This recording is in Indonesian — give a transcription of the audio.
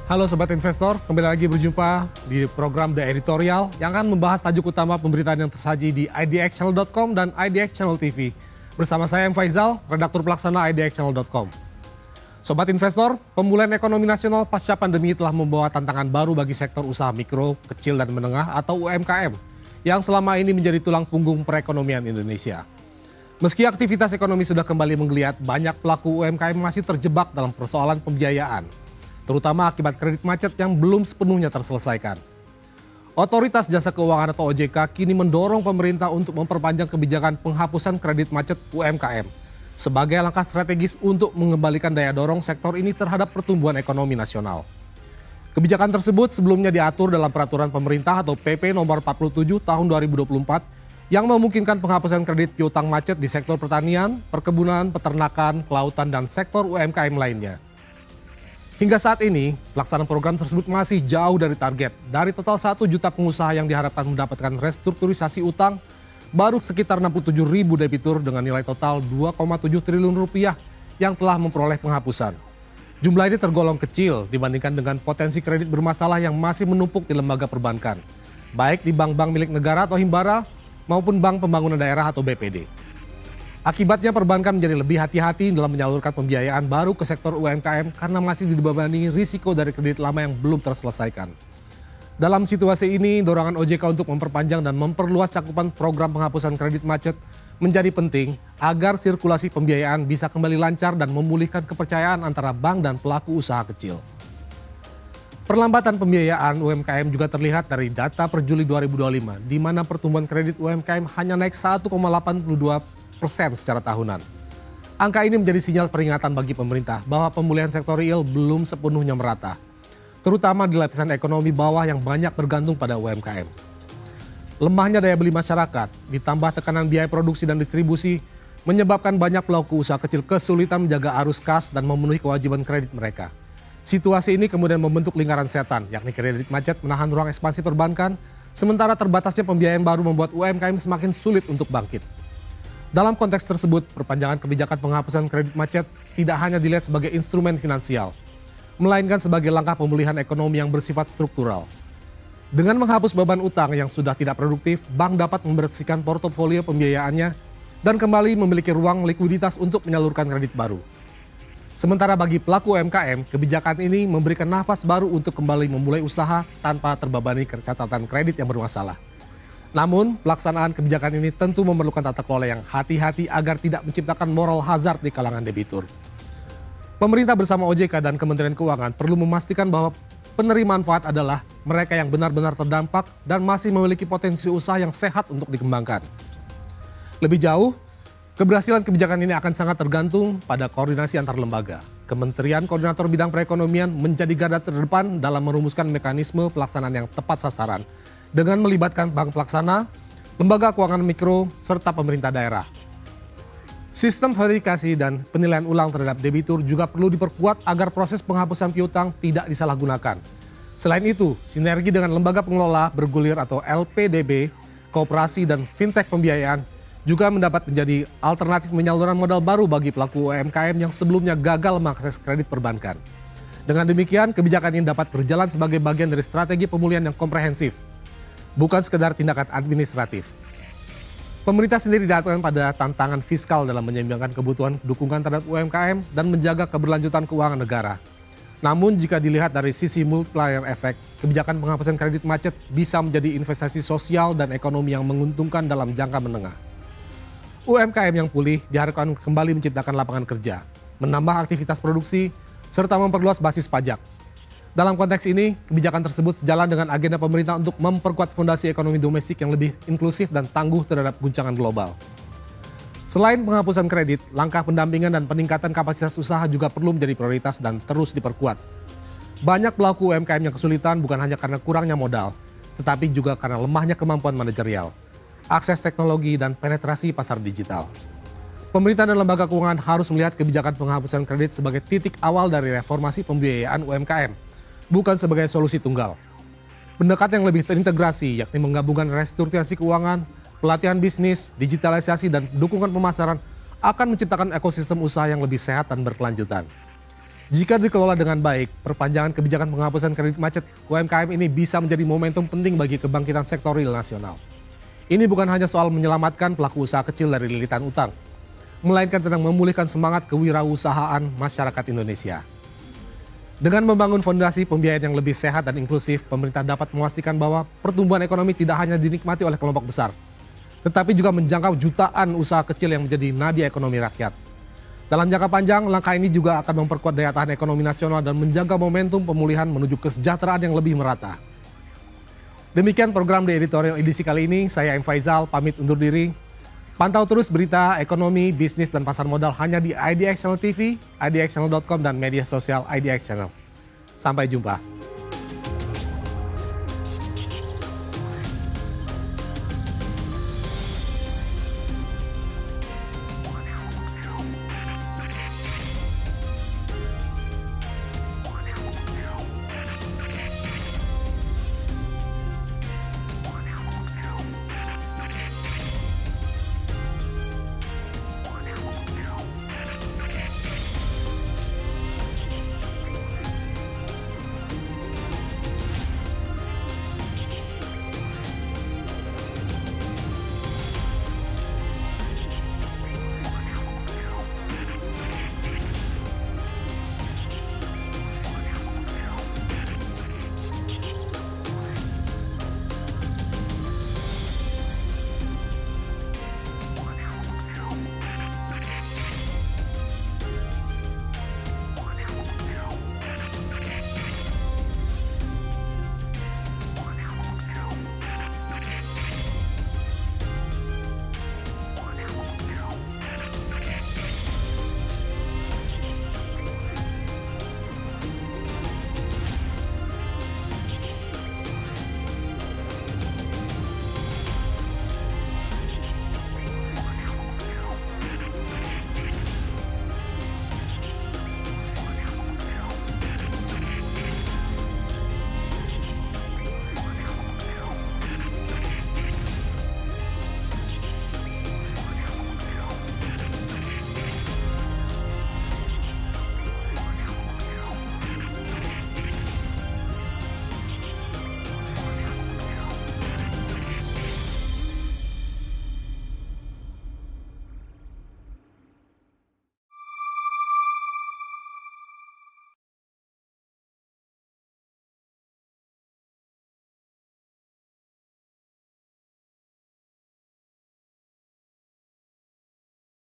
Halo Sobat Investor, kembali lagi berjumpa di program The Editorial yang akan membahas tajuk utama pemberitaan yang tersaji di idxchannel.com dan IDX Channel TV. Bersama saya M. Faizal, redaktur pelaksana idxchannel.com. Sobat Investor, pemulihan ekonomi nasional pasca pandemi telah membawa tantangan baru bagi sektor usaha mikro, kecil dan menengah atau UMKM yang selama ini menjadi tulang punggung perekonomian Indonesia. Meski aktivitas ekonomi sudah kembali menggeliat, banyak pelaku UMKM masih terjebak dalam persoalan pembiayaan, terutama akibat kredit macet yang belum sepenuhnya terselesaikan. Otoritas Jasa Keuangan atau OJK kini mendorong pemerintah untuk memperpanjang kebijakan penghapusan kredit macet UMKM sebagai langkah strategis untuk mengembalikan daya dorong sektor ini terhadap pertumbuhan ekonomi nasional. Kebijakan tersebut sebelumnya diatur dalam Peraturan Pemerintah atau PP Nomor 47 Tahun 2024 yang memungkinkan penghapusan kredit piutang macet di sektor pertanian, perkebunan, peternakan, kelautan, dan sektor UMKM lainnya. Hingga saat ini, pelaksanaan program tersebut masih jauh dari target. Dari total 1 juta pengusaha yang diharapkan mendapatkan restrukturisasi utang, baru sekitar 67 ribu debitur dengan nilai total 2,7 triliun rupiah yang telah memperoleh penghapusan. Jumlah ini tergolong kecil dibandingkan dengan potensi kredit bermasalah yang masih menumpuk di lembaga perbankan, baik di bank-bank milik negara atau himbara maupun Bank Pembangunan Daerah atau BPD. Akibatnya perbankan menjadi lebih hati-hati dalam menyalurkan pembiayaan baru ke sektor UMKM karena masih dibebani risiko dari kredit lama yang belum terselesaikan. Dalam situasi ini, dorongan OJK untuk memperpanjang dan memperluas cakupan program penghapusan kredit macet menjadi penting agar sirkulasi pembiayaan bisa kembali lancar dan memulihkan kepercayaan antara bank dan pelaku usaha kecil. Perlambatan pembiayaan UMKM juga terlihat dari data per Juli 2025, di mana pertumbuhan kredit UMKM hanya naik 1,82% secara tahunan. Angka ini menjadi sinyal peringatan bagi pemerintah bahwa pemulihan sektor real belum sepenuhnya merata, terutama di lapisan ekonomi bawah yang banyak bergantung pada UMKM. Lemahnya daya beli masyarakat, ditambah tekanan biaya produksi dan distribusi, menyebabkan banyak pelaku usaha kecil kesulitan menjaga arus kas dan memenuhi kewajiban kredit mereka. Situasi ini kemudian membentuk lingkaran setan, yakni kredit macet menahan ruang ekspansi perbankan, sementara terbatasnya pembiayaan baru membuat UMKM semakin sulit untuk bangkit. Dalam konteks tersebut, perpanjangan kebijakan penghapusan kredit macet tidak hanya dilihat sebagai instrumen finansial, melainkan sebagai langkah pemulihan ekonomi yang bersifat struktural. Dengan menghapus beban utang yang sudah tidak produktif, bank dapat membersihkan portofolio pembiayaannya dan kembali memiliki ruang likuiditas untuk menyalurkan kredit baru. Sementara bagi pelaku UMKM, kebijakan ini memberikan nafas baru untuk kembali memulai usaha tanpa terbebani catatan kredit yang bermasalah. Namun, pelaksanaan kebijakan ini tentu memerlukan tata kelola yang hati-hati agar tidak menciptakan moral hazard di kalangan debitur. Pemerintah bersama OJK dan Kementerian Keuangan perlu memastikan bahwa penerima manfaat adalah mereka yang benar-benar terdampak dan masih memiliki potensi usaha yang sehat untuk dikembangkan. Lebih jauh, keberhasilan kebijakan ini akan sangat tergantung pada koordinasi antar lembaga. Kementerian Koordinator Bidang Perekonomian menjadi garda terdepan dalam merumuskan mekanisme pelaksanaan yang tepat sasaran dengan melibatkan bank pelaksana, lembaga keuangan mikro, serta pemerintah daerah. Sistem verifikasi dan penilaian ulang terhadap debitur juga perlu diperkuat agar proses penghapusan piutang tidak disalahgunakan. Selain itu, sinergi dengan lembaga pengelola bergulir atau LPDB, koperasi dan fintech pembiayaan juga mendapat menjadi alternatif penyaluran modal baru bagi pelaku UMKM yang sebelumnya gagal mengakses kredit perbankan. Dengan demikian, kebijakan ini dapat berjalan sebagai bagian dari strategi pemulihan yang komprehensif, bukan sekedar tindakan administratif. Pemerintah sendiri dihadapkan pada tantangan fiskal dalam menyeimbangkan kebutuhan dukungan terhadap UMKM dan menjaga keberlanjutan keuangan negara. Namun jika dilihat dari sisi multiplier effect, kebijakan penghapusan kredit macet bisa menjadi investasi sosial dan ekonomi yang menguntungkan dalam jangka menengah. UMKM yang pulih diharapkan kembali menciptakan lapangan kerja, menambah aktivitas produksi, serta memperluas basis pajak. Dalam konteks ini, kebijakan tersebut sejalan dengan agenda pemerintah untuk memperkuat fondasi ekonomi domestik yang lebih inklusif dan tangguh terhadap guncangan global. Selain penghapusan kredit, langkah pendampingan dan peningkatan kapasitas usaha juga perlu menjadi prioritas dan terus diperkuat. Banyak pelaku UMKM yang kesulitan bukan hanya karena kurangnya modal, tetapi juga karena lemahnya kemampuan manajerial, akses teknologi, dan penetrasi pasar digital. Pemerintah dan lembaga keuangan harus melihat kebijakan penghapusan kredit sebagai titik awal dari reformasi pembiayaan UMKM, bukan sebagai solusi tunggal. Pendekatan yang lebih terintegrasi, yakni menggabungkan restrukturisasi keuangan, pelatihan bisnis, digitalisasi, dan dukungan pemasaran akan menciptakan ekosistem usaha yang lebih sehat dan berkelanjutan. Jika dikelola dengan baik, perpanjangan kebijakan penghapusan kredit macet UMKM ini bisa menjadi momentum penting bagi kebangkitan sektor real nasional. Ini bukan hanya soal menyelamatkan pelaku usaha kecil dari lilitan utang, melainkan tentang memulihkan semangat kewirausahaan masyarakat Indonesia. Dengan membangun fondasi pembiayaan yang lebih sehat dan inklusif, pemerintah dapat memastikan bahwa pertumbuhan ekonomi tidak hanya dinikmati oleh kelompok besar, tetapi juga menjangkau jutaan usaha kecil yang menjadi nadi ekonomi rakyat. Dalam jangka panjang, langkah ini juga akan memperkuat daya tahan ekonomi nasional dan menjaga momentum pemulihan menuju kesejahteraan yang lebih merata. Demikian program The Editorial edisi kali ini, saya M. Faizal, pamit undur diri. Pantau terus berita ekonomi, bisnis, dan pasar modal hanya di IDX Channel TV, idxchannel.com, dan media sosial IDX Channel. Sampai jumpa.